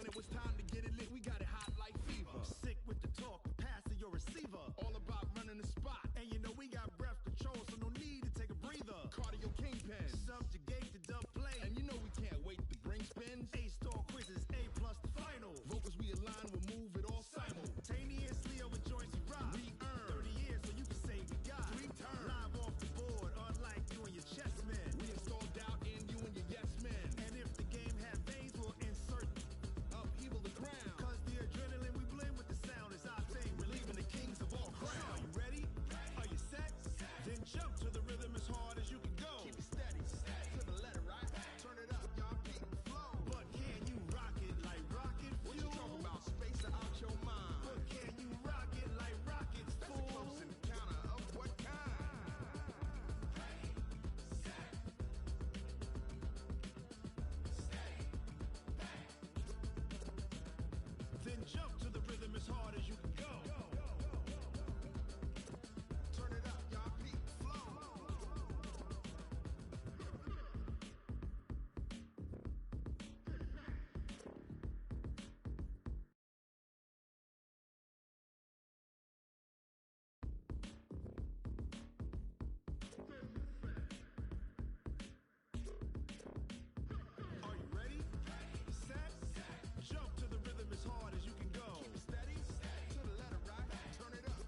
it was time to get it lit, we got it hot like fever. Sick with the talk, pass to your receiver. All about running the spot. And you know we got breath control, so no need to take a breather. Cardio kingpin, subjugate the dub play. And you know we can't wait to bring spins. A-star quizzes, A+ the final. Vocals we align, we'll move it all simultaneously over joints we rock. We earn 30 years, so you can say we got 3 turns. Live off the board, unlike you and your chess men. We install doubt in you and your yes men. And if the game had veins, we'll insert upheaval the crown. Cause the adrenaline we blend with the sound is our thing. Relieving the kings of all crowns. Are you ready? Are you set? Then jump to the rhythm as hard as you can go. Keep it steady, to the letter, right? Turn it up, y'all, keep it flow. But can you rock it like rocket fuel? What you talking about? Space out your mind. But can you rock it like rockets, fool? That's a close encounter of what kind? Then jump to the rhythm as hard as you can go. Turn it up, y'all, keep it flow. Are you ready? Set? Jump to the rhythm as hard as you can go. Keep it steady, to the letter, right? Turn it up.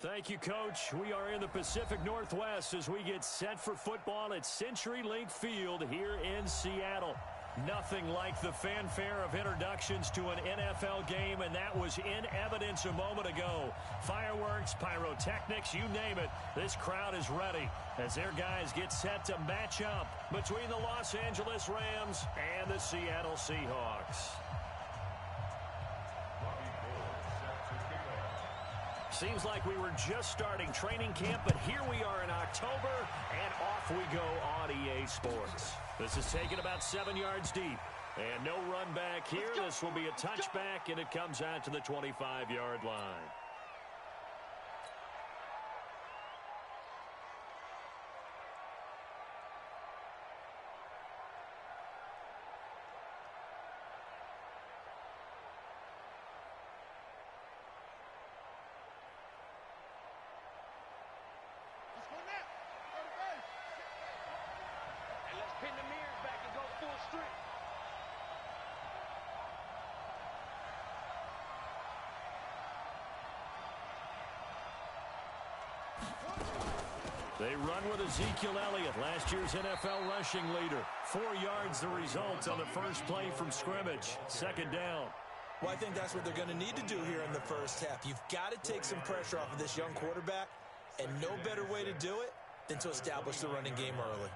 Thank you, Coach. We are in the Pacific Northwest as we get set for football at CenturyLink Field here in Seattle. Nothing like the fanfare of introductions to an NFL game, and that was in evidence a moment ago. Fireworks, pyrotechnics, you name it. This crowd is ready as their guys get set to match up between the Los Angeles Rams and the Seattle Seahawks. Seems like we were just starting training camp, but here we are in October, and off we go on EA Sports. This is taken about 7 yards deep, and no run back here. This will be a touchback, and it comes out to the 25-yard line. Pin the mirrors back and go full strength. They run with Ezekiel Elliott, last year's NFL rushing leader. 4 yards the result on the first play from scrimmage. Second down. Well, I think that's what they're going to need to do here in the first half. You've got to take some pressure off of this young quarterback, and no better way to do it than to establish the running game early.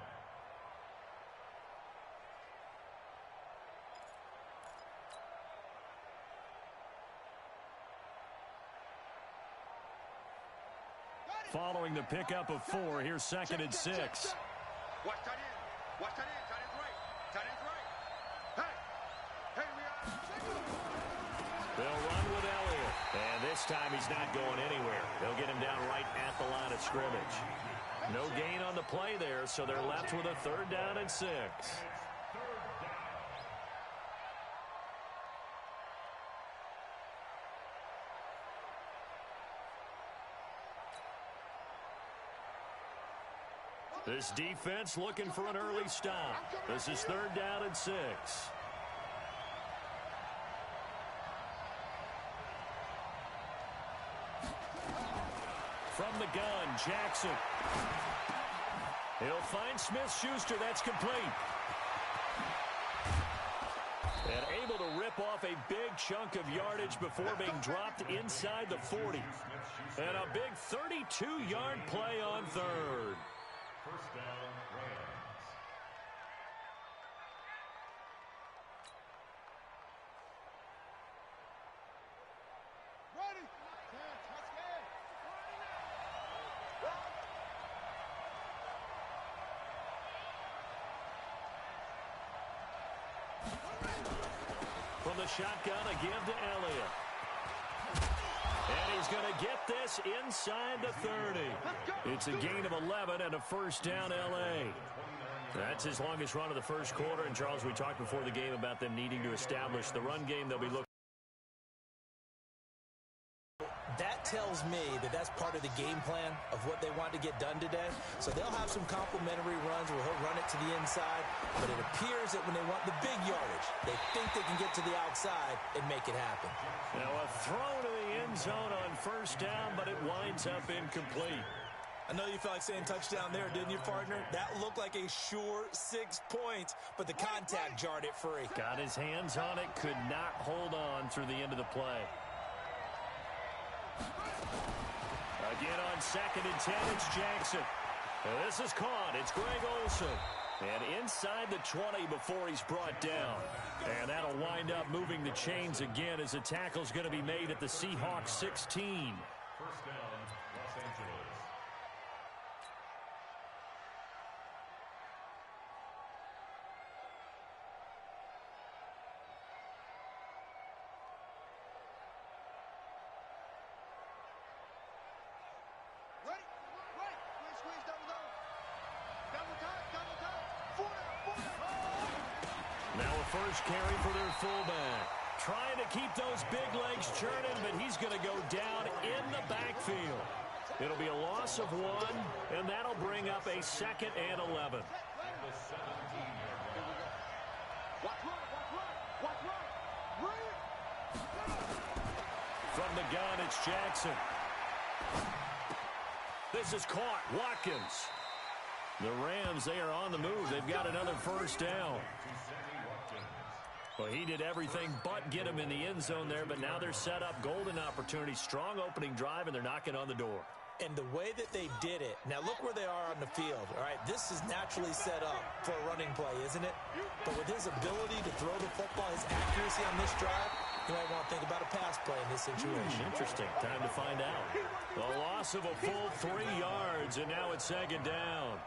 Following the pickup of 4, here's 2nd and 6. Watch tight end. Watch tight end. Tight end's right. Tight end's right. Hey, we are. They'll run with Elliott. And this time he's not going anywhere. They'll get him down right at the line of scrimmage. No gain on the play there, so they're left with a 3rd down and 6. This defense looking for an early stop. This is 3rd down and 6. From the gun, Jackson. He'll find Smith-Schuster. That's complete. And able to rip off a big chunk of yardage before being dropped inside the 40. And a big 32-yard play on 3rd. First down, Rams. Ready. From the shotgun, a give to Elliott. And he's going to get this inside the 30. It's a gain of 11 and a first down, L.A. That's his longest run of the first quarter. And, Charles, we talked before the game about them needing to establish the run game. They'll be looking. That tells me that that's part of the game plan of what they want to get done today. So they'll have some complementary runs where he'll run it to the inside. But it appears that when they want the big yardage, they think they can get to the outside and make it happen. Now a throw to the end zone on first down, but it winds up incomplete. I know you felt like saying touchdown there, didn't you, partner? That looked like a sure 6 points, but the contact jarred it free. Got his hands on it, could not hold on through the end of the play. Again on 2nd and 10, it's Jackson. And this is caught. It's Greg Olsen. And inside the 20 before he's brought down. And that'll wind up moving the chains again as the tackle's going to be made at the Seahawks 16. First down, Los Angeles. First carry for their fullback. Trying to keep those big legs churning, but he's going to go down in the backfield. It'll be a loss of 1, and that'll bring up a 2nd and 11. From the gun, it's Jackson. This is caught. Watkins. The Rams, they are on the move. They've got another first down. Well, he did everything but get him in the end zone there, but now they're set up. Golden opportunity, strong opening drive, and they're knocking on the door. And the way that they did it, now look where they are on the field. All right, this is naturally set up for a running play, isn't it? But with his ability to throw the football, his accuracy on this drive, you might want to think about a pass play in this situation. Interesting. Time to find out. The loss of a full 3 yards, and now it's 2nd down.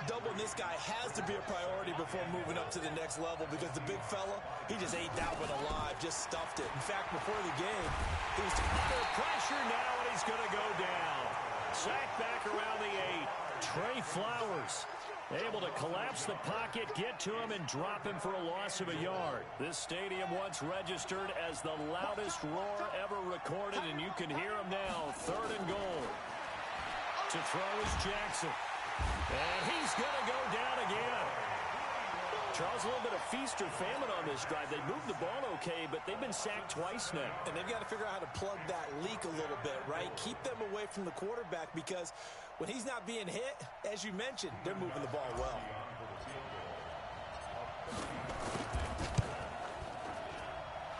Doubling this guy has to be a priority before moving up to the next level because the big fella, he just ate that one alive, just stuffed it. In fact, before the game, he was under pressure now, and he's going to go down. Sacked back around the 8. Trey Flowers able to collapse the pocket, get to him, and drop him for a loss of a yard. This stadium once registered as the loudest roar ever recorded, and you can hear him now. 3rd and goal. To throw is Jackson. And he's going to go down again. Charles, a little bit of feast or famine on this drive. They moved the ball okay, but they've been sacked twice now. And they've got to figure out how to plug that leak a little bit, right? Keep them away from the quarterback because when he's not being hit, as you mentioned, they're moving the ball well.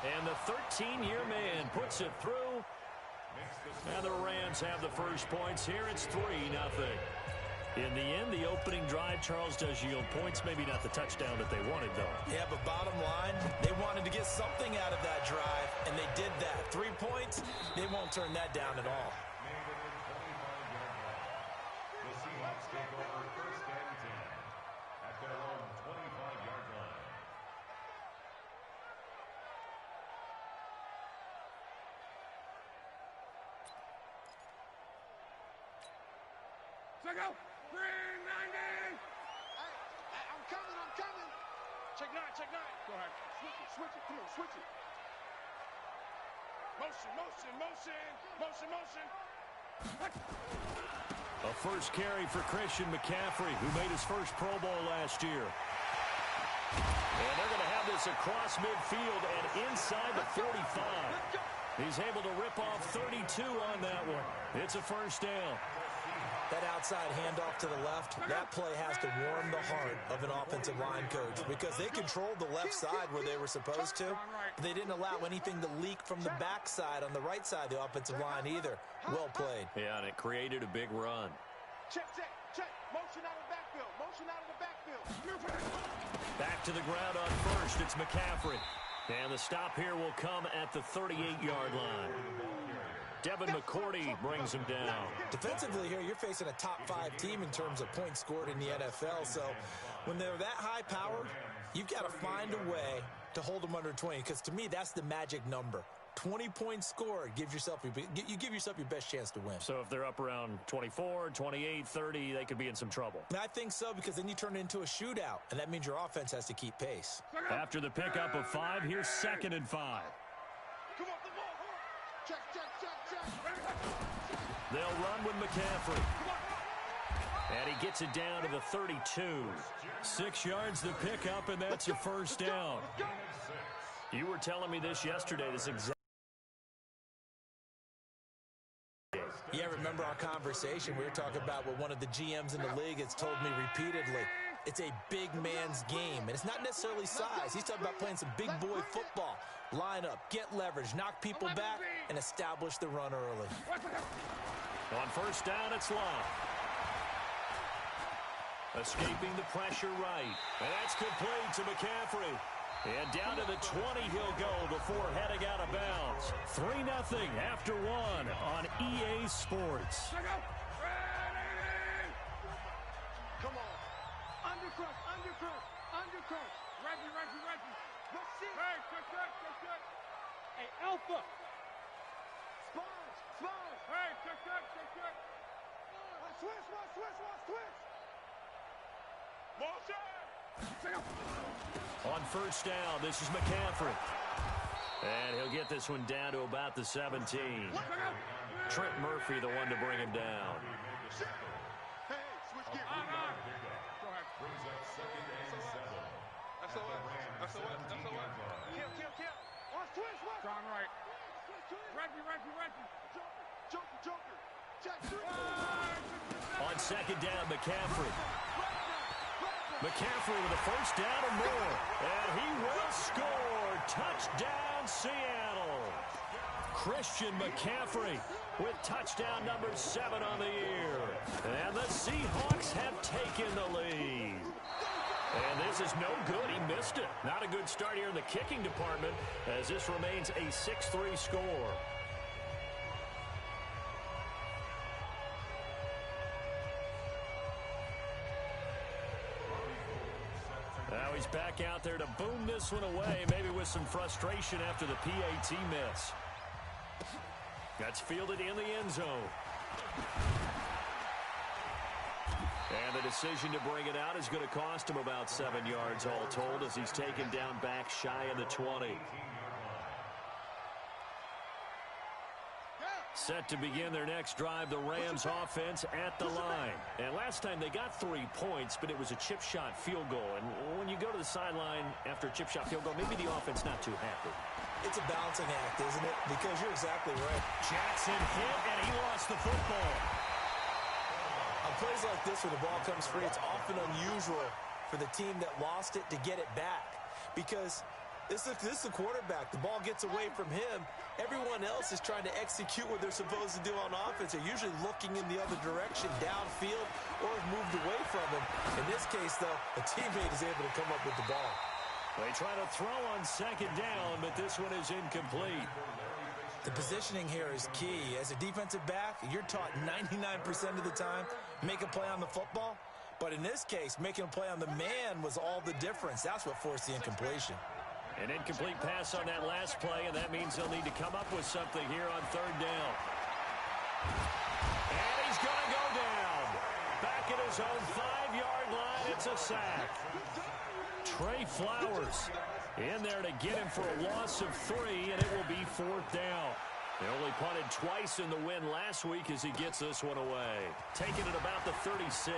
And the 13-year man puts it through. And the Rams have the first points here. It's 3-0. In the end, the opening drive, Charles, does yield points. Maybe not the touchdown that they wanted, though. Yeah, but bottom line, they wanted to get something out of that drive, and they did that. 3 points, they won't turn that down at all. The Seahawks take over 1st and 10 at their own 25-yard line. Check out. 390. Hey, I'm coming. Check 9. Go ahead. Switch it. Come on, switch it. Motion. A first carry for Christian McCaffrey, who made his first Pro Bowl last year. And they're going to have this across midfield and inside the 45. He's able to rip off 32 on that one. It's a first down. That outside handoff to the left, that play has to warm the heart of an offensive line coach because they controlled the left side where they were supposed to, but they didn't allow anything to leak from the backside on the right side of the offensive line either. Well played. Yeah, and it created a big run. Check. Motion out of the backfield. Back to the ground on first. It's McCaffrey. And the stop here will come at the 38-yard line. Devin McCourty brings him down. Defensively here, you're facing a top-5 team in terms of points scored in the NFL. So when they're that high-powered, you've got to find a way to hold them under 20. Because to me, that's the magic number. 20-point score, you give yourself your best chance to win. So if they're up around 24, 28, 30, they could be in some trouble. I think so, because then you turn it into a shootout, and that means your offense has to keep pace. After the pickup of 5, here's 2nd and 5. Come on, the ball. Check. They'll run with McCaffrey. And he gets it down to the 32. 6 yards the pickup, and that's a first down. You were telling me this yesterday, this exact. Yeah, remember our conversation? We were talking about what one of the GMs in the league has told me repeatedly. It's a big man's game, and it's not necessarily size. He's talking about playing some big boy football. Line up, get leverage, knock people back, and establish the run early. On first down, it's Love. Escaping the pressure right. And that's complete to McCaffrey. And down to the 20 he'll go before heading out of bounds. 3-0 after 1 on EA Sports. Come on. Undercross. Reggie. Let's see. Hey, check. Hey, Alpha. Sponge. Hey, check. Switch. Motion. On first down, this is McCaffrey. And he'll get this one down to about the 17. Trent Murphy, the one to bring him down. Hey, switch gear. Go ahead. Brings up 2nd and 7. SOS. Kill. Switch. Strong right. Reggie. Joker. Check. On 2nd down, McCaffrey. McCaffrey with a first down and more. And he will score. Touchdown, Seattle. Christian McCaffrey with touchdown number 7 on the year. And the Seahawks have taken the lead. And this is no good. He missed it. Not a good start here in the kicking department, as this remains a 6-3 score. Now he's back out there to boom this one away, maybe with some frustration after the PAT miss. That's fielded in the end zone. And the decision to bring it out is going to cost him about 7 yards all told, as he's taken down back shy of the 20. Set to begin their next drive, the Rams offense at the line. And last time they got 3 points, but it was a chip shot field goal. And when you go to the sideline after a chip shot field goal, maybe the offense not too happy. It's a balancing act, isn't it? Because you're exactly right. Jackson hit, and he lost the football. On plays like this where the ball comes free, it's often unusual for the team that lost it to get it back. Because this is the quarterback. The ball gets away from him. Everyone else is trying to execute what they're supposed to do on offense. They're usually looking in the other direction, downfield, or have moved away from him. In this case, though, a teammate is able to come up with the ball. They try to throw on 2nd down, but this one is incomplete. The positioning here is key. As a defensive back, you're taught 99% of the time, make a play on the football. But in this case, making a play on the man was all the difference. That's what forced the incompletion. An incomplete pass on that last play, and that means they'll need to come up with something here on 3rd down. And he's going to go down. Back at his own 5-yard line, it's a sack. Trey Flowers in there to get him for a loss of 3, and it will be 4th down. They only punted twice in the win last week as he gets this one away. Taking it about the 36.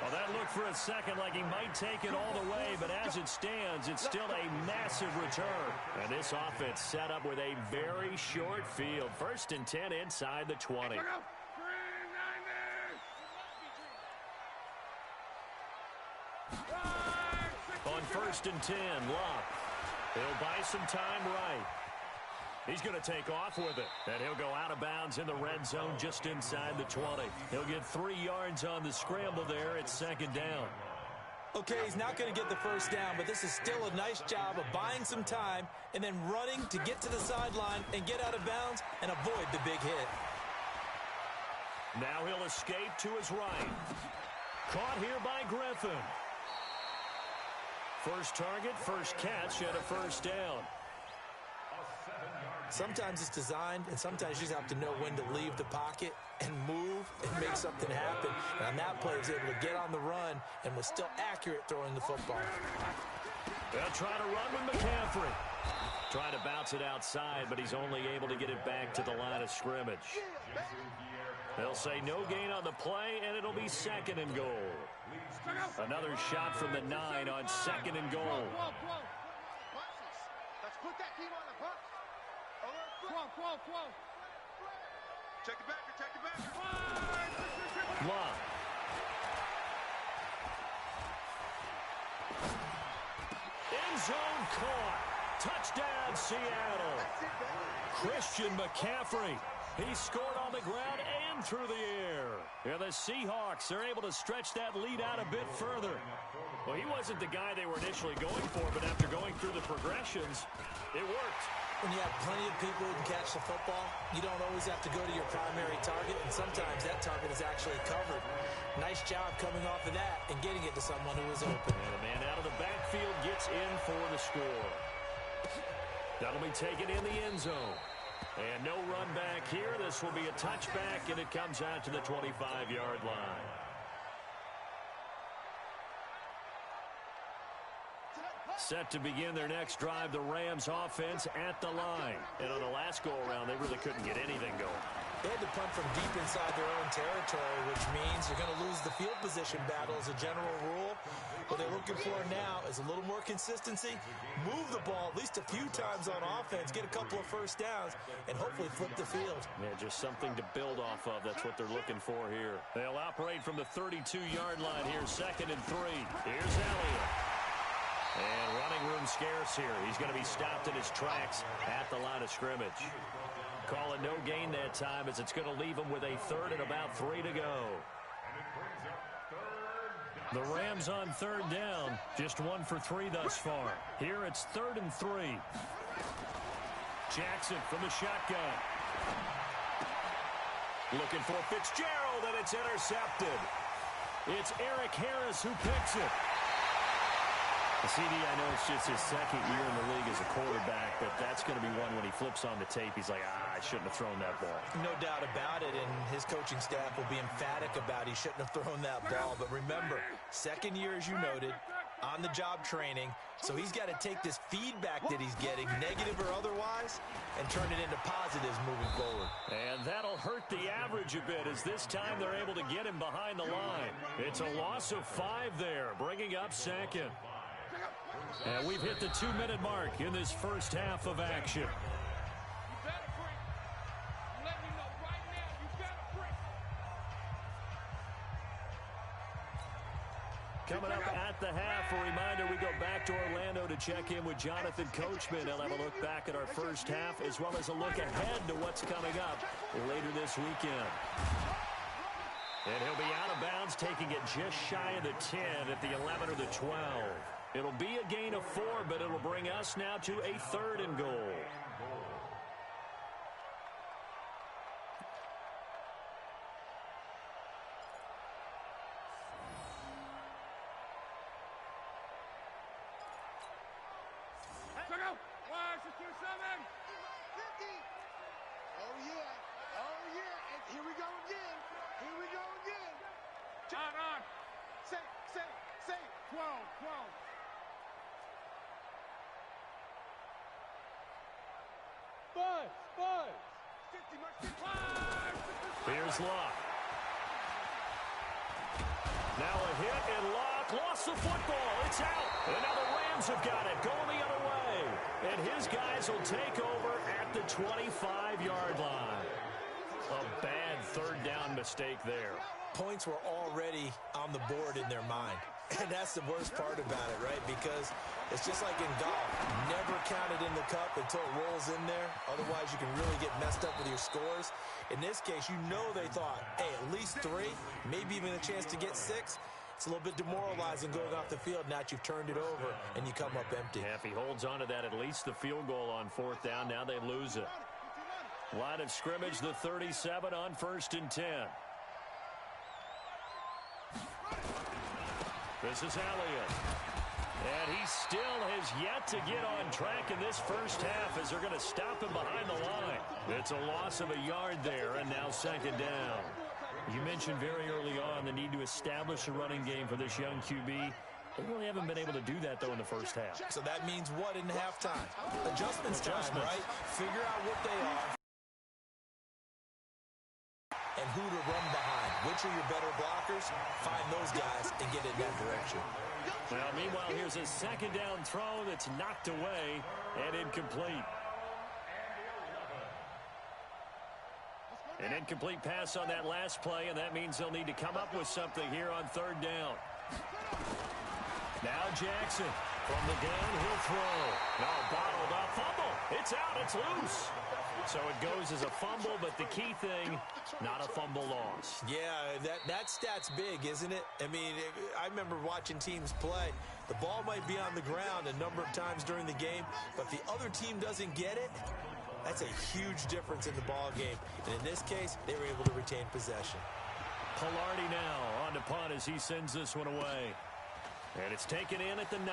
Well, that looked for a second like he might take it all the way, but as it stands, it's still a massive return. And this offense set up with a very short field. 1st and 10 inside the 20. On 1st and 10, Love. He'll buy some time right. He's going to take off with it, and he'll go out of bounds in the red zone just inside the 20. He'll get 3 yards on the scramble there at 2nd down. Okay, he's not going to get the first down, but this is still a nice job of buying some time and then running to get to the sideline and get out of bounds and avoid the big hit. Now he'll escape to his right. Caught here by Griffin. First target, first catch, and a first down. Sometimes it's designed, and sometimes you just have to know when to leave the pocket and move and make something happen. And on that play, he was able to get on the run and was still accurate throwing the football. They'll try to run with McCaffrey. Trying to bounce it outside, but he's only able to get it back to the line of scrimmage. They'll say no gain on the play, and it'll be second and goal. Another shot from the 9 on second and goal. Let's put that team on the bus. Check it back, check it back. Long. End zone caught. Touchdown, Seattle. Christian McCaffrey. He scored on the ground and through the air. And the Seahawks are able to stretch that lead out a bit further. Well, he wasn't the guy they were initially going for, but after going through the progressions, it worked. When you have plenty of people who can catch the football, you don't always have to go to your primary target, and sometimes that target is actually covered. Nice job coming off of that and getting it to someone who was open. And a man out of the backfield gets in for the score. That'll be taken in the end zone. And no run back here. This will be a touchback, and it comes out to the 25-yard line. Set to begin their next drive, the Rams offense at the line. And on the last go-around, they really couldn't get anything going. They had to punt from deep inside their own territory, which means you're going to lose the field position battle as a general rule. What they're looking for now is a little more consistency, move the ball at least a few times on offense, get a couple of first downs, and hopefully flip the field. Yeah, just something to build off of. That's what they're looking for here. They'll operate from the 32-yard line here, second and 3. Here's Elliott. And running room scarce here. He's going to be stopped in his tracks at the line of scrimmage. Call it no gain that time as it's going to leave him with a third and about 3 to go. The Rams on third down, just 1 for 3 thus far. Here it's 3rd and 3. Jackson from the shotgun. Looking for Fitzgerald, and it's intercepted. It's Eric Harris who picks it. CD, I know it's just his second year in the league as a quarterback, but that's going to be one when he flips on the tape. He's like, I shouldn't have thrown that ball. No doubt about it, and his coaching staff will be emphatic about he shouldn't have thrown that ball. But remember, second year, as you noted, on-the-job training, so he's got to take this feedback that he's getting, negative or otherwise, and turn it into positives moving forward. And that'll hurt the average a bit as this time they're able to get him behind the line. It's a loss of 5 there, bringing up second. And we've hit the 2-minute mark in this first half of action. Coming up at the half, a reminder, we go back to Orlando to check in with Jonathan Coachman. He'll have a look back at our first half as well as a look ahead to what's coming up later this weekend. And he'll be out of bounds, taking it just shy of the 10 at the 11 or the 12. It'll be a gain of 4, but it'll bring us now to a 3rd and goal. Here's Locke. Now a hit, and Locke lost the football. It's out. And now the Rams have got it, going the other way. And his guys will take over at the 25-yard line. A bad 3rd down mistake there. Points were already on the board in their mind. And that's the worst part about it, right? Because it's just like in golf. Never count it in the cup until it rolls in there. Otherwise, you can really get messed up with your scores. In this case, you know they thought, hey, at least 3, maybe even a chance to get 6. It's a little bit demoralizing going off the field now that you've turned it over and you come up empty. Yeah, if he holds on to that, at least the field goal on 4th down. Now they lose it. Line of scrimmage, the 37 on 1st and 10. This is Elliott. And he still has yet to get on track in this first half as they're going to stop him behind the line. It's a loss of a yard there, and now second down. You mentioned very early on the need to establish a running game for this young QB. They really haven't been able to do that, though, in the first half. So that means what in halftime? Adjustments time, right? Figure out what they are and who to run behind. Which are your better blockers? Find those guys and get in that direction. Well, meanwhile, here's a second down throw that's knocked away and incomplete. An incomplete pass on that last play, and that means they'll need to come up with something here on third down. Now Jackson from the downhill throw. No, bottled up. Fumble. It's out. It's loose. So it goes as a fumble, but the key thing, not a fumble loss. Yeah, that stat's big, isn't it? I mean, I remember watching teams play. The ball might be on the ground a number of times during the game, but if the other team doesn't get it, that's a huge difference in the ball game. And in this case, they were able to retain possession. Pilardi now on to punt as he sends this one away. And it's taken in at the 9.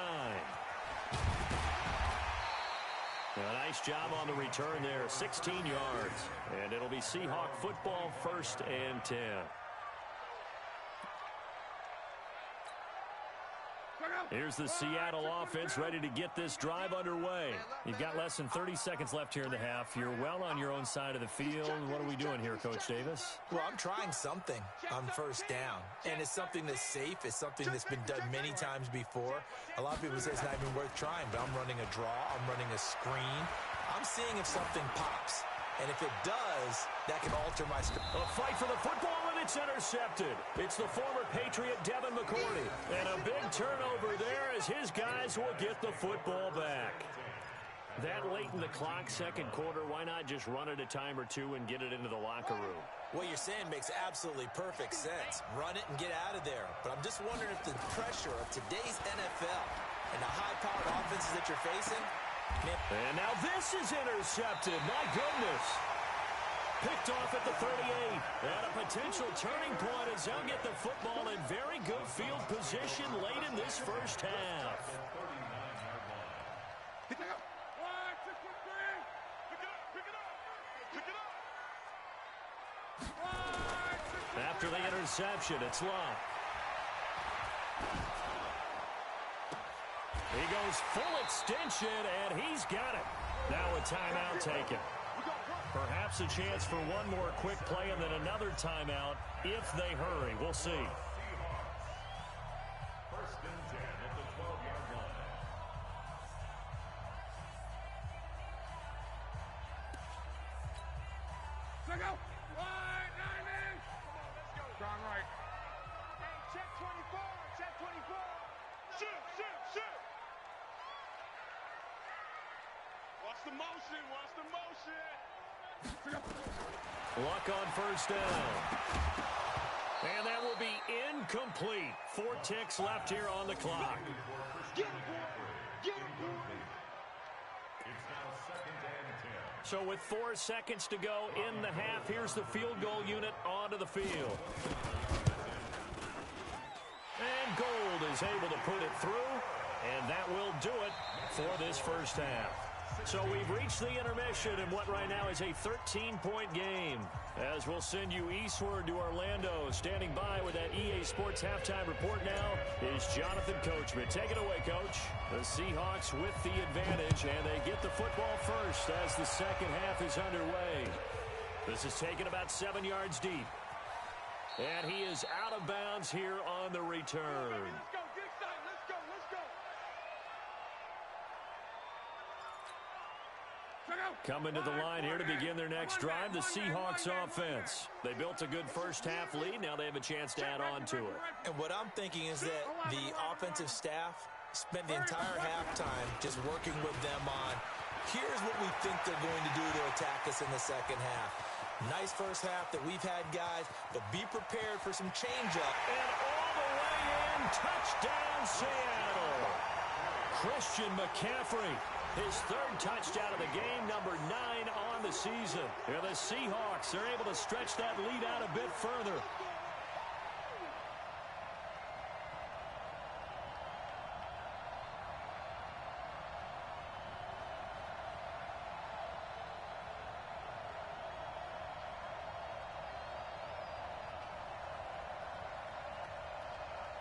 A nice job on the return there, 16 yards. And it'll be Seahawk football, 1st and 10. Here's the Seattle offense ready to get this drive underway. You've got less than 30 seconds left here in the half. You're well on your own side of the field. What are we doing here, Coach Davis? Well, I'm trying something on first down. And it's something that's safe. It's something that's been done many times before. A lot of people say it's not even worth trying, but I'm running a draw. I'm running a screen. I'm seeing if something pops. And if it does, that can alter my A fight for the football, and it's intercepted. It's the former Patriot Devin McCourty. And a big turnover there as his guys will get the football back. That late in the clock, second quarter, why not just run it a time or two and get it into the locker room? What you're saying makes absolutely perfect sense. Run it and get out of there. But I'm just wondering if the pressure of today's NFL and the high-powered offenses that you're facing. And now this is intercepted. My goodness. Picked off at the 38. And a potential turning point as they'll get the football in very good field position late in this first half. After the interception, it's Locke. He goes full extension, and he's got it. Now a timeout taken. Perhaps a chance for one more quick play and then another timeout if they hurry. We'll see. 1st and 10 at the 12-yard line. Let's go. Wide, 9 man. Come on, let's go. Gone right. Hey, check 24. Check 24. Shoot, shoot, shoot. Watch the motion. Watch the motion. Luck on first down. And that will be incomplete. 4 ticks left here on the clock. Get him, boy. Get him, boy. It's now 2nd and 10. So with 4 seconds to go in the half, here's the field goal unit onto the field. And Gold is able to put it through, and that will do it for this first half. So we've reached the intermission in what right now is a 13-point game. As we'll send you eastward to Orlando. Standing by with that EA Sports halftime report now is Jonathan Coachman. Take it away, Coach. The Seahawks with the advantage, and they get the football first as the second half is underway. This is taken about 7 yards deep. And he is out of bounds here on the return. Let's go. Get excited. Let's go. Let's go. Coming to the line here to begin their next drive, the Seahawks offense. They built a good first half lead. Now they have a chance to add on to it. And what I'm thinking is that the offensive staff spent the entire halftime just working with them on, here's what we think they're going to do to attack us in the second half. Nice first half that we've had, guys, but be prepared for some change-up. And all the way in, touchdown Seattle. Christian McCaffrey, his 3rd touchdown of the game, number 9 on the season. And the Seahawks are able to stretch that lead out a bit further.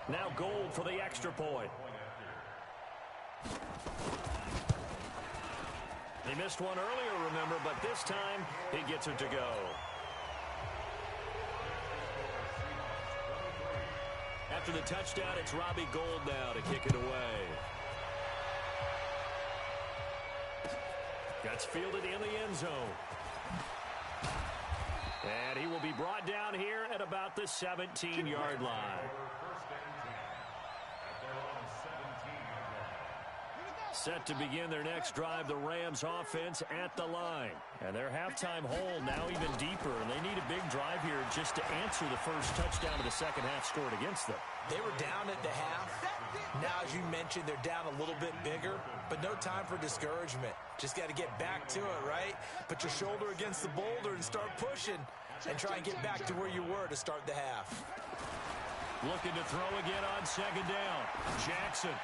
Now Gold for the extra point. He missed one earlier, remember, but this time he gets it to go. After the touchdown, it's Robbie Gould now to kick it away. Gets fielded in the end zone. And he will be brought down here at about the 17-yard line. Set to begin their next drive, the Rams offense at the line. And their halftime hole now even deeper, and they need a big drive here just to answer the first touchdown of the second half scored against them. They were down at the half. Now, as you mentioned, they're down a little bit bigger, but no time for discouragement. Just got to get back to it, right? Put your shoulder against the boulder and start pushing and try and get back to where you were to start the half. Looking to throw again on second down. Jackson.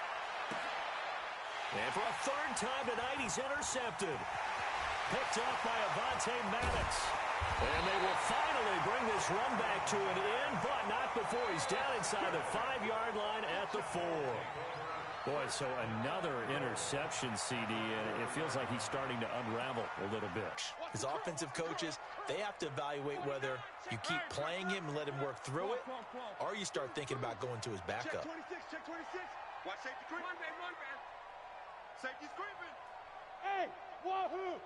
And for a third time tonight, he's intercepted. Picked up by Avonte Maddox. And they will finally bring this run back to an end, but not before he's down inside the 5-yard line at the 4. Boy, so another interception, CD, and it feels like he's starting to unravel a little bit. His offensive coaches, they have to evaluate whether you keep playing him and let him work through it, or you start thinking about going to his backup. Check 26. Watch safety creeping. Run, man. Safety's creeping. Hey, wahoo!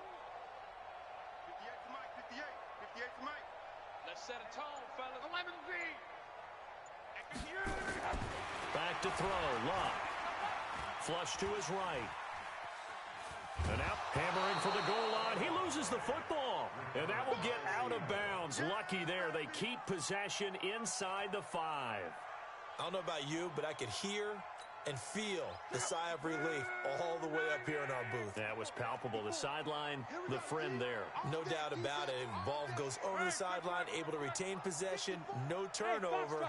58 to Mike, 58. 58 to Mike. Let's set a tone, fellas. 11B. Back to throw. Luck. Flush to his right. And out, hammering for the goal line. He loses the football. And that will get out of bounds. Lucky there. They keep possession inside the 5. I don't know about you, but I could hear and feel the sigh of relief all the way up here in our booth. That was palpable. The sideline, the friend there. No doubt about it. Ball goes over the sideline, able to retain possession, no turnover.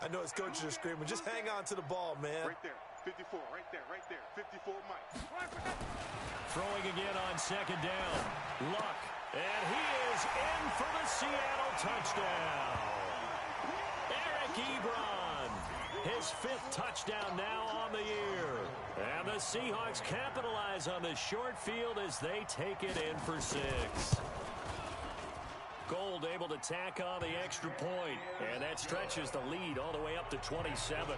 I know his coaches are screaming, just hang on to the ball, man. Right there, 54, right there, 54, Mike. Throwing again on second down. Luck. And he is in for the Seattle touchdown. Eric Ebron. His 5th touchdown now on the year. And the Seahawks capitalize on the short field as they take it in for 6. Gold able to tack on the extra point. And that stretches the lead all the way up to 27.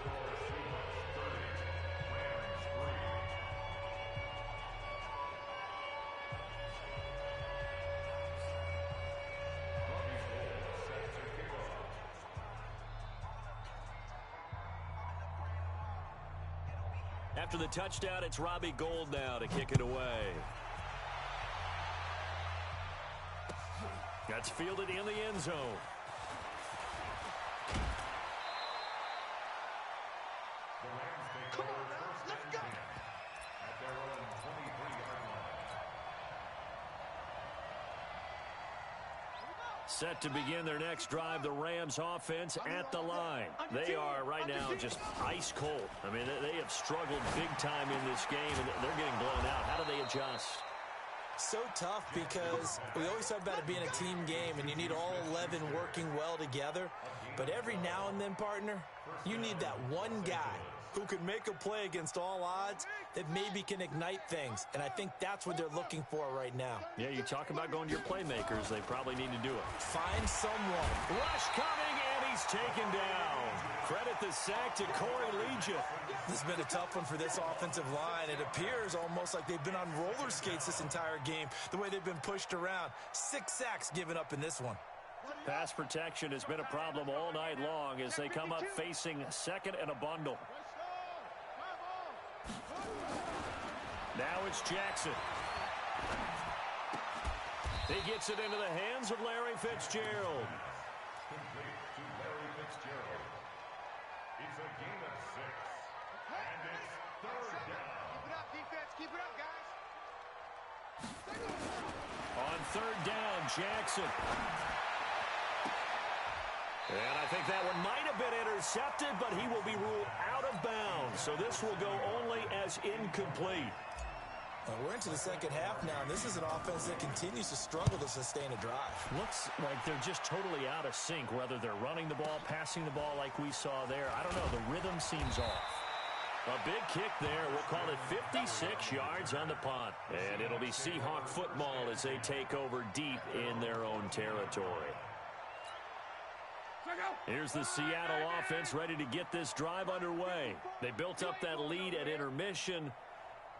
After the touchdown, it's Robbie Gould now to kick it away. That's fielded in the end zone. Come on, let's go. At their own 23-yard line. Set to begin their next drive, the Rams offense at the line. They are right now just ice cold. I mean, they have struggled big time in this game, and they're getting blown out. How do they adjust? So tough because we always talk about it being a team game and you need all 11 working well together. But every now and then, partner, you need that one guy who can make a play against all odds that maybe can ignite things. And I think that's what they're looking for right now. Yeah, you talk about going to your playmakers. They probably need to do it. Find someone. Rush coming, and he's taken down. Credit the sack to Corey Legion. This has been a tough one for this offensive line. It appears almost like they've been on roller skates this entire game, the way they've been pushed around. 6 sacks given up in this one. Pass protection has been a problem all night long as they come up facing second and a bundle. Now it's Jackson. He gets it into the hands of Larry Fitzgerald. Complete to Larry Fitzgerald. It's a gain of 6. And it's 3rd down. Keep it up, defense. Keep it up, guys. On 3rd down, Jackson. And I think that one might have been intercepted, but he will be ruled out of bounds. So this will go only as incomplete. We're into the second half now, and this is an offense that continues to struggle to sustain a drive. Looks like they're just totally out of sync, whether they're running the ball, passing the ball like we saw there. I don't know. The rhythm seems off. A big kick there. We'll call it 56 yards on the punt. And it'll be Seahawk football as they take over deep in their own territory. Here's the Seattle offense ready to get this drive underway. They built up that lead at intermission,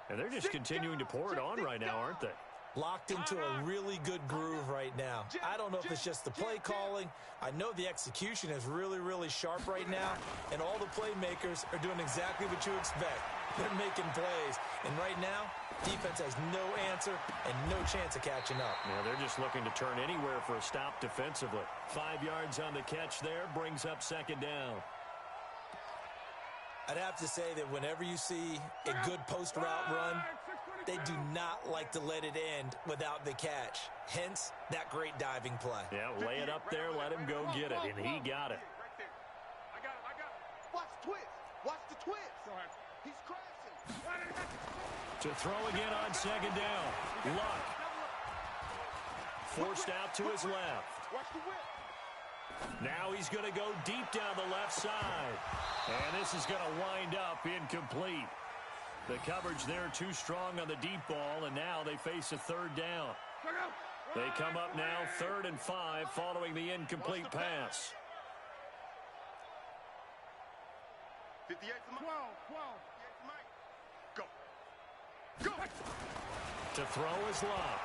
and they're just continuing to pour it on right now, aren't they? Locked into a really good groove right now. I don't know if it's just the play calling. I know the execution is really, really sharp right now, and all the playmakers are doing exactly what you expect. They're making plays, and right now, defense has no answer and no chance of catching up. Yeah, they're just looking to turn anywhere for a stop defensively. 5 yards on the catch there brings up second down. I'd have to say that whenever you see a good post route run, they do not like to let it end without the catch. Hence, that great diving play. Yeah, lay it up there, let him go get it, and he got it. I got it. Watch the twist. Watch the twist. He's crashing. To throw again on second down. Luck. Forced out to his left. Watch the whip. Now he's going to go deep down the left side. And this is going to wind up incomplete. The coverage there too strong on the deep ball, and now they face a third down. They come up now 3rd and 5 following the incomplete pass. 58 to Mike. 12. Go. To throw is Luck.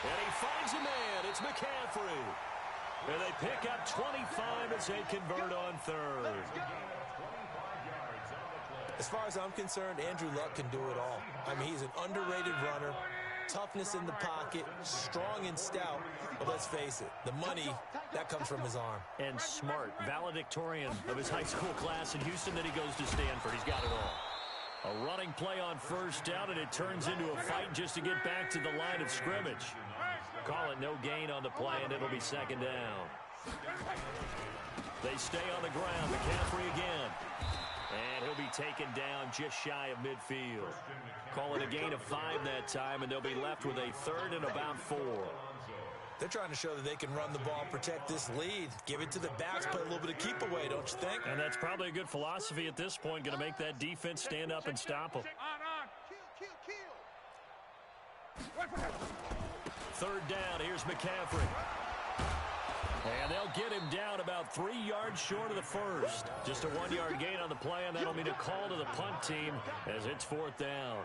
And he finds a man. It's McCaffrey. And they pick up 25 as they convert on 3rd. As far as I'm concerned, Andrew Luck can do it all. I mean, he's an underrated runner. Toughness in the pocket, strong and stout. But let's face it, the money, that comes from his arm. And smart, valedictorian of his high school class in Houston. Then he goes to Stanford. He's got it all. A running play on first down, and it turns into a fight just to get back to the line of scrimmage. Call it no gain on the play, and it'll be second down. They stay on the ground. McCaffrey again. And he'll be taken down just shy of midfield. Call it a gain of 5 that time, and they'll be left with a 3rd and about 4. They're trying to show that they can run the ball, protect this lead, give it to the backs, play a little bit of keep away, don't you think? And that's probably a good philosophy at this point, going to make that defense stand up and stop them. Kill. 3rd down, here's McCaffrey. And they'll get him down about 3 yards short of the first. Just a 1-yard gain on the play, and that'll mean a call to the punt team as it's 4th down.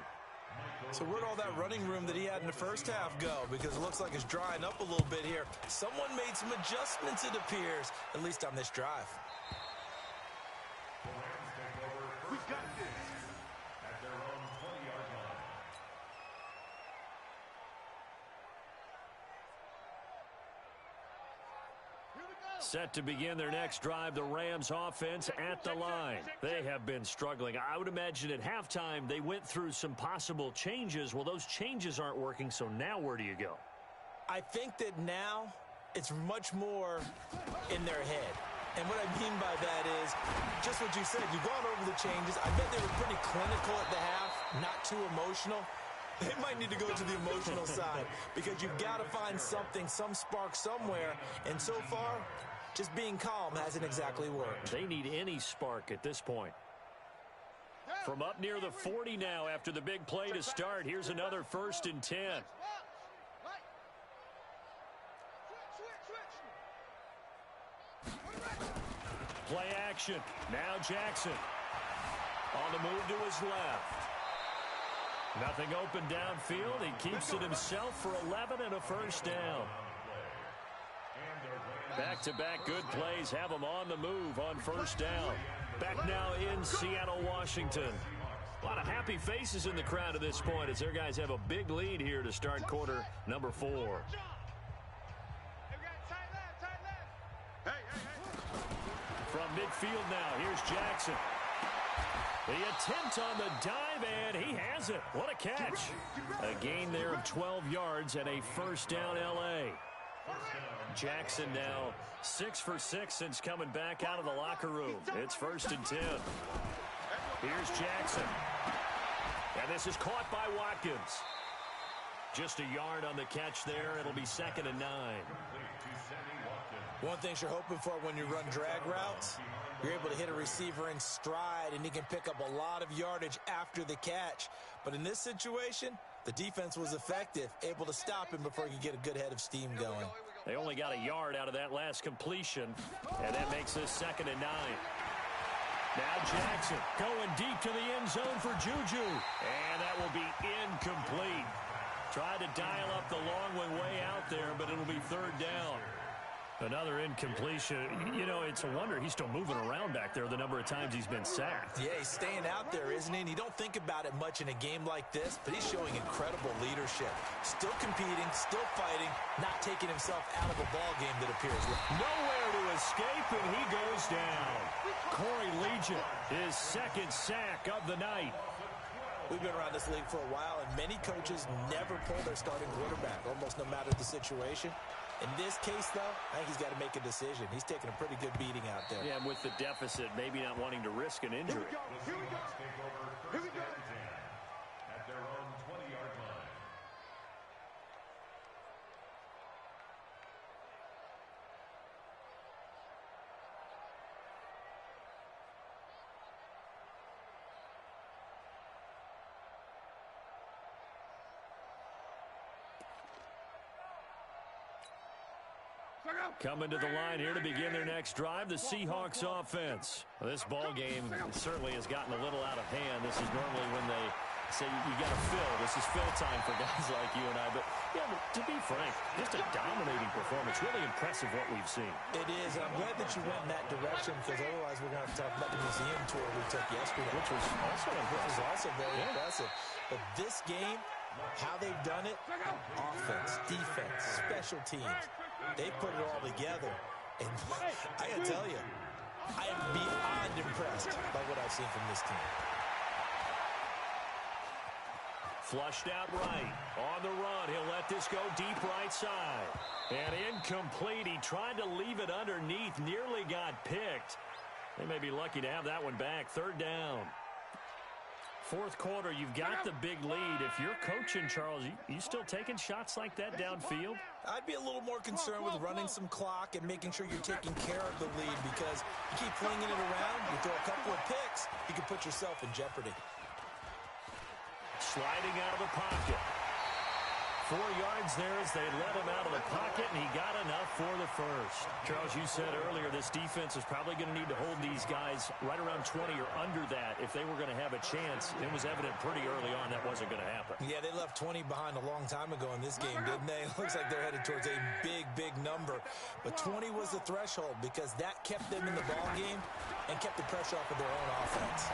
So where'd all that running room that he had in the first half go? Because it looks like it's drying up a little bit here. Someone made some adjustments, it appears, at least on this drive. We got this. At their own 20-yard line. Set to begin their next drive, the Rams offense at the line. They have been struggling. I would imagine at halftime they went through some possible changes. Well, those changes aren't working, so now where do you go? I think that now it's much more in their head. And what I mean by that is just what you said. You've gone over the changes. I bet they were pretty clinical at the half, not too emotional. They might need to go to the emotional side because you've got to find something, some spark somewhere. And so far, just being calm hasn't exactly worked. They need any spark at this point. From up near the 40 now after the big play to start, here's another 1st and 10. Play action. Now Jackson. On the move to his left. Nothing open downfield. He keeps it himself for 11 and a 1st down. Back-to-back good plays have them on the move on 1st down. Back now in Seattle, Washington. A lot of happy faces in the crowd at this point as their guys have a big lead here to start quarter number 4. From midfield now, here's Jackson. The attempt on the dive, and he has it. What a catch. A gain there of 12 yards and a 1st down L.A. Jackson now 6 for 6 since coming back out of the locker room. It's 1st and 10. Here's Jackson. And this is caught by Watkins. Just a yard on the catch there. It'll be 2nd and 9. One thing you're hoping for when you run drag routes, you're able to hit a receiver in stride, and he can pick up a lot of yardage after the catch. But in this situation, the defense was effective, able to stop him before he could get a good head of steam going. They only got a yard out of that last completion, and that makes this 2nd and 9. Now Jackson going deep to the end zone for Juju, and that will be incomplete. Tried to dial up the long one way out there, but it'll be 3rd down. Another incompletion. You know, it's a wonder he's still moving around back there the number of times he's been sacked. Yeah, he's staying out there, isn't he? And you don't think about it much in a game like this, but he's showing incredible leadership. Still competing, still fighting, not taking himself out of a ball game that appears. Nowhere to escape, and he goes down. Corey Legion, his 2nd sack of the night. We've been around this league for a while, and many coaches never pull their starting quarterback, almost no matter the situation. In this case, though, I think he's got to make a decision. He's taking a pretty good beating out there. Yeah, and with the deficit, maybe not wanting to risk an injury. Here we go. Here we go. At their own 20-yard line. Coming to the line here to begin their next drive, the Seahawks offense. This ball game certainly has gotten a little out of hand. This is normally when they say you got to fill. This is fill time for guys like you and I. But, yeah, but to be frank, just a dominating performance. Really impressive what we've seen. It is. I'm glad that you went in that direction, because otherwise we're going to have to talk about the museum tour we took yesterday. Which was also impressive. Which was also very impressive. But this game, how they've done it, offense, defense, special teams, they put it all together. And I got to tell you, I am beyond impressed by what I've seen from this team. Flushed out right. On the run, he'll let this go deep right side. And incomplete. He tried to leave it underneath. Nearly got picked. They may be lucky to have that one back. 3rd down. 4th quarter, you've got the big lead. If you're coaching, Charles, you still taking shots like that downfield? I'd be a little more concerned with running some clock and making sure you're taking care of the lead, because you keep flinging it around, you throw a couple of picks, you can put yourself in jeopardy. Sliding out of the pocket. 4 yards there as they let him out of the pocket, and he got enough for the first. Charles, you said earlier this defense is probably going to need to hold these guys right around 20 or under that if they were going to have a chance. It was evident pretty early on that wasn't going to happen. Yeah, they left 20 behind a long time ago in this game, didn't they? It looks like they're headed towards a big, big number. But 20 was the threshold, because that kept them in the ball game and kept the pressure off of their own offense.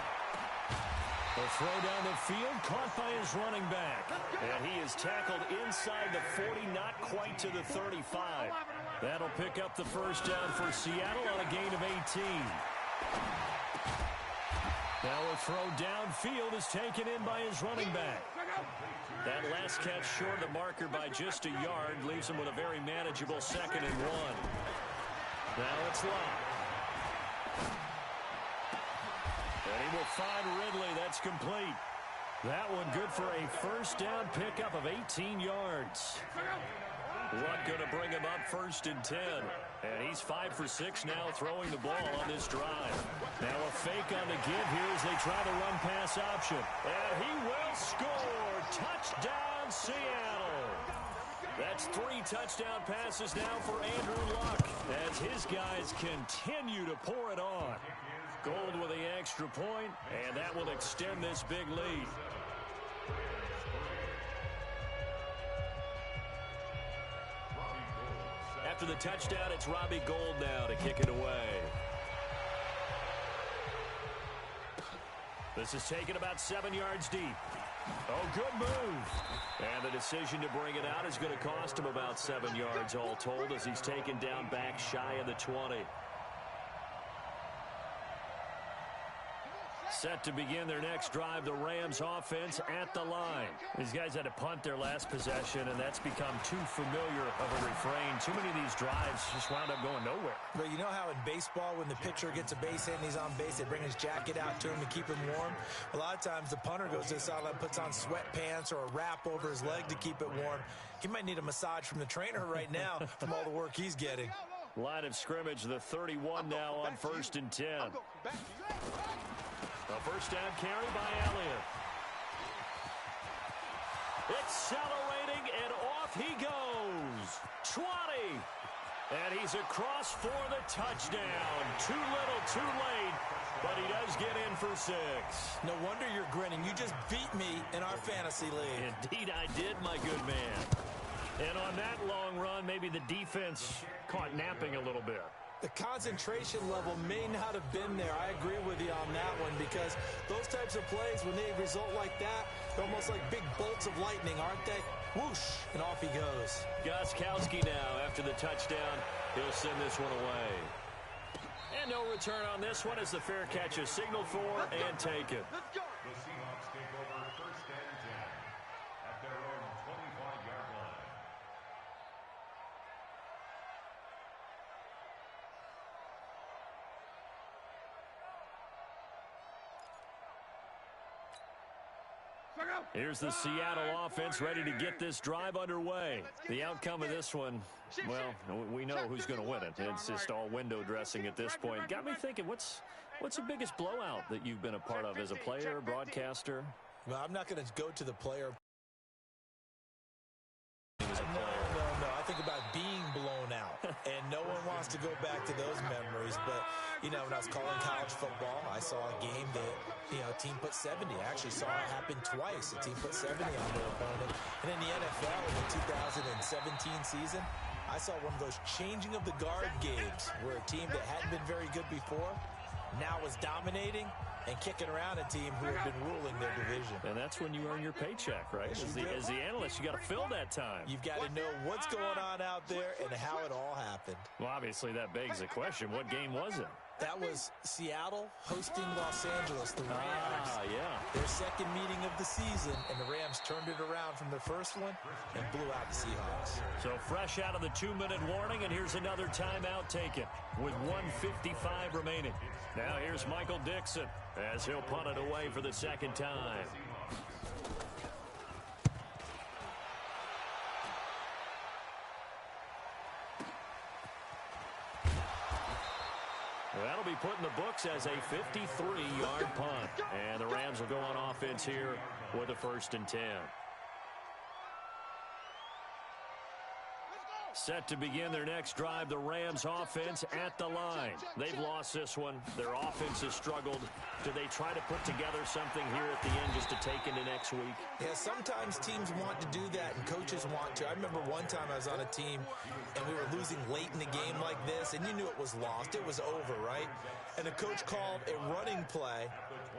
The throw down the field, caught by his running back. And he is tackled inside the 40, not quite to the 35. That'll pick up the first down for Seattle on a gain of 18. Now a throw downfield is taken in by his running back. That last catch short of the marker by just a yard leaves him with a very manageable 2nd and 1. Now it's Locke. And he will find Ridley. That's complete. That one good for a first down pickup of 18 yards. Luck going to bring him up 1st and 10. And he's 5 for 6 now throwing the ball on this drive. Now a fake on the give here as they try the run pass option. And he will score. Touchdown, Seattle. That's 3 touchdown passes now for Andrew Luck as his guys continue to pour it on. Gold with the extra point, and that will extend this big lead. After the touchdown, it's Robbie Gould now to kick it away. This is taken about 7 yards deep. Oh, good move. And the decision to bring it out is going to cost him about 7 yards all told as he's taken down back shy of the 20. Set to begin their next drive, the Rams offense at the line. These guys had to punt their last possession, and that's become too familiar of a refrain. Too many of these drives just wound up going nowhere. But you know how in baseball, when the pitcher gets a base hit and he's on base, they bring his jacket out to him to keep him warm? A lot of times the punter goes to the sideline, puts on sweatpants or a wrap over his leg to keep it warm. He might need a massage from the trainer right now from all the work he's getting. Line of scrimmage, the 31 now on 1st and 10. A first down carry by Elliott. Accelerating, and off he goes. 20. And he's across for the touchdown. Too little, too late, but he does get in for 6. No wonder you're grinning. You just beat me in our fantasy league. Indeed I did, my good man. And on that long run, maybe the defense caught napping a little bit. The concentration level may not have been there. I agree with you on that one, because those types of plays, when they result like that, they're almost like big bolts of lightning, aren't they? Whoosh, and off he goes. Gostkowski now, after the touchdown, he'll send this one away. And no return on this one as the fair catch is signaled for and taken. The Seahawks take over 1st and 10 at their own 25-yard line. Here's the Seattle offense ready to get this drive underway. The outcome of this one, well, we know who's going to win it. It's just all window dressing at this point. Got me thinking, what's the biggest blowout that you've been a part of as a player, broadcaster? Well, I'm not going to go to the player. No. I think about being blown out, and no one wants to go back to those memories. But, you know, when I was calling college football, I saw a game that, a team put 70. I actually saw it happen twice. A team put 70 on their opponent. And in the NFL in the 2017 season, I saw one of those changing of the guard games where a team that hadn't been very good before now was dominating and kicking around a team who had been ruling their division. And that's when you earn your paycheck, right? As the analyst, you got to fill that time. You've got to know what's going on out there and how it all happened. Well, obviously, that begs the question, what game was it? That was Seattle hosting Los Angeles, the Rams. Yeah. Their second meeting of the season, and the Rams turned it around from their first one and blew out the Seahawks. So fresh out of the 2-minute warning, and here's another timeout taken with 1:55 remaining. Now here's Michael Dixon as he'll punt it away for the second time. That'll be put in the books as a 53-yard punt. And the Rams will go on offense here with a 1st and 10. Set to begin their next drive, the Rams offense at the line. They've lost this one. Their offense has struggled. Do they try to put together something here at the end just to take into next week? Yeah, sometimes teams want to do that and coaches want to. I remember one time I was on a team and we were losing late in the game like this, and you knew it was lost. It was over, right? And the coach called a running play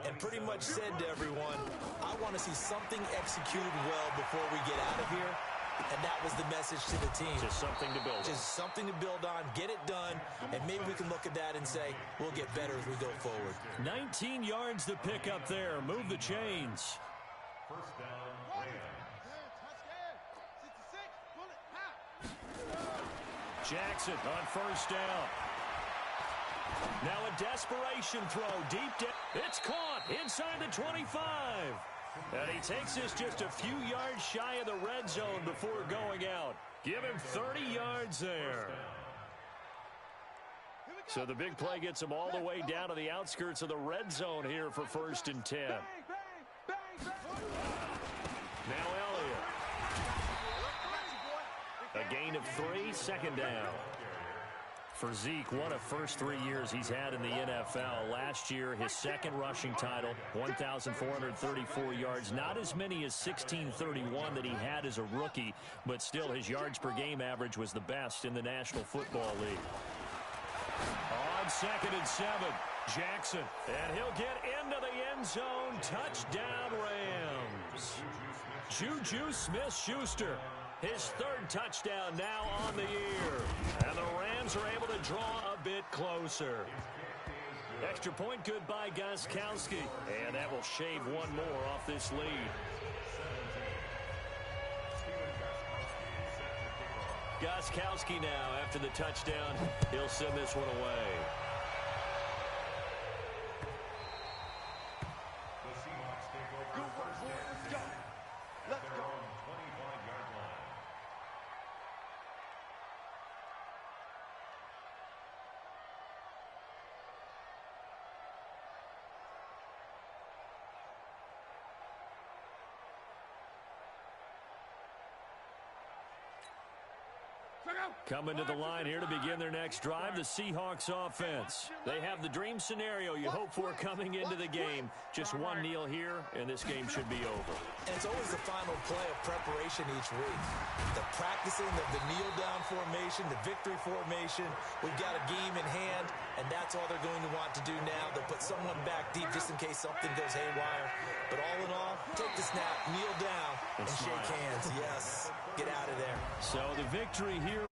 and pretty much said to everyone, I want to see something executed well before we get out of here. And that was the message to the team. Just something to build on. Just something to build on, get it done, and maybe we can look at that and say, we'll get better as we go forward. 19 yards to pick up there. Move the chains. First down, Rams. Jackson on first down. Now a desperation throw deep down. It's caught inside the 25. And he takes this just a few yards shy of the red zone before going out. Give him 30 yards there. So the big play gets him all the way down to the outskirts of the red zone here for 1st and 10. Now Elliott. A gain of 3, second down. For Zeke, one of first 3 years he's had in the NFL. Last year, his second rushing title, 1,434 yards. Not as many as 1,631 that he had as a rookie, but still his yards per game average was the best in the National Football League. On 2nd and 7, Jackson. And he'll get into the end zone. Touchdown, Rams. Juju Smith-Schuster. His 3rd touchdown now on the year. And the Rams are able to draw a bit closer. Extra point good by Gostkowski. And that will shave one more off this lead. Gostkowski now after the touchdown. He'll send this one away. The Seahawks take over first down. Let's go. 25-yard line. Coming to the line here to begin their next drive, the Seahawks offense. They have the dream scenario you hope for coming into the game. Just one kneel here, and this game should be over. And it's always the final play of preparation each week. The practicing of the kneel-down formation, the victory formation. We've got a game in hand, and that's all they're going to want to do now. They'll put someone back deep just in case something goes haywire. But all in all, take the snap, kneel down, and shake hands. Yes, get out of there. So the victory here